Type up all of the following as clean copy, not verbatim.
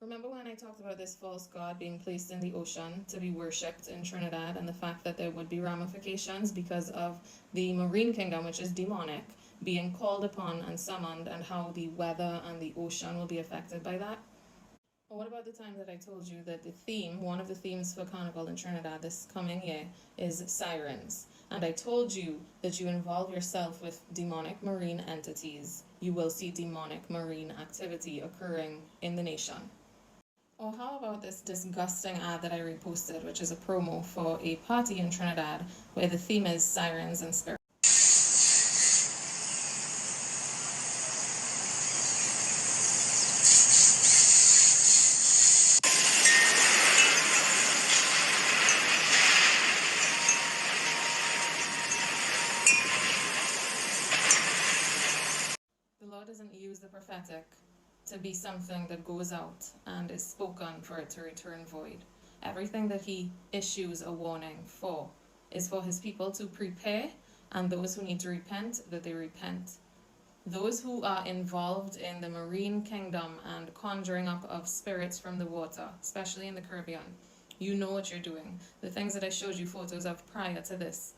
Remember when I talked about this false god being placed in the ocean to be worshipped in Trinidad, and the fact that there would be ramifications because of the marine kingdom, which is demonic, being called upon and summoned, and how the weather and the ocean will be affected by that? Or what about the time that I told you that one of the themes for Carnival in Trinidad this coming year is sirens? And I told you that you involve yourself with demonic marine entities, you will see demonic marine activity occurring in the nation. Or how about this disgusting ad that I reposted, which is a promo for a party in Trinidad where the theme is sirens and spirits? The Lord doesn't use the prophetic to be something that goes out and is spoken for it to return void. Everything that he issues a warning for is for his people to prepare, and those who need to repent, that they repent. Those who are involved in the marine kingdom and conjuring up of spirits from the water, especially in the Caribbean, you know what you're doing. The things that I showed you photos of prior to this,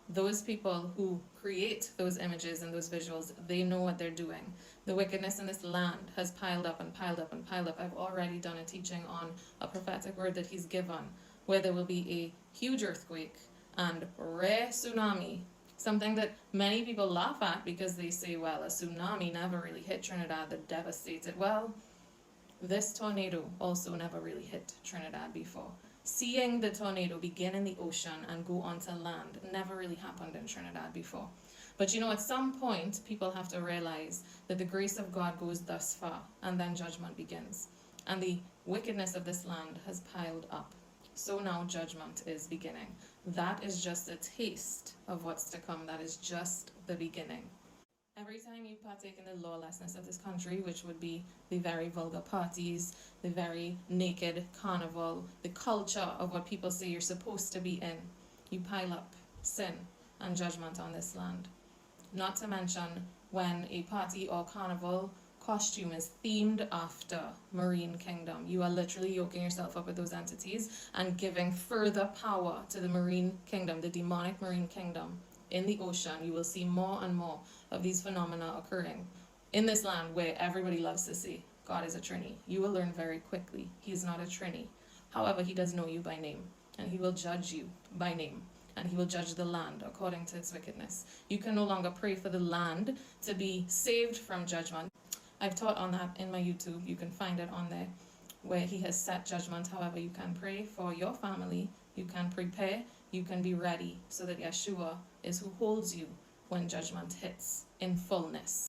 those people who create those images and those visuals, they know what they're doing. The wickedness in this land has piled up and piled up and piled up. I've already done a teaching on a prophetic word that he's given, where there will be a huge earthquake and rare tsunami, something that many people laugh at because they say, well, a tsunami never really hit Trinidad that devastated. Well, this tornado also never really hit Trinidad before. Seeing the tornado begin in the ocean and go onto land never really happened in Trinidad before. But at some point, people have to realize that the grace of God goes thus far, and then judgment begins. And the wickedness of this land has piled up. So now judgment is beginning. That is just a taste of what's to come. That is just the beginning. Every time you partake in the lawlessness of this country, which would be the very vulgar parties, the very naked carnival, the culture of what people say you're supposed to be in, you pile up sin and judgment on this land. Not to mention when a party or carnival costume is themed after marine kingdom, you are literally yoking yourself up with those entities and giving further power to the marine kingdom, the demonic marine kingdom. In the ocean, you will see more and more of these phenomena occurring in this land where everybody loves to say God is a Trini. You will learn very quickly he is not a Trini. However, he does know you by name, and he will judge you by name, and he will judge the land according to its wickedness. You can no longer pray for the land to be saved from judgment. I've taught on that in my YouTube. You can find it on there, where he has set judgment. However, you can pray for your family, you can prepare, you can be ready, so that Yeshua is who holds you when judgment hits in fullness.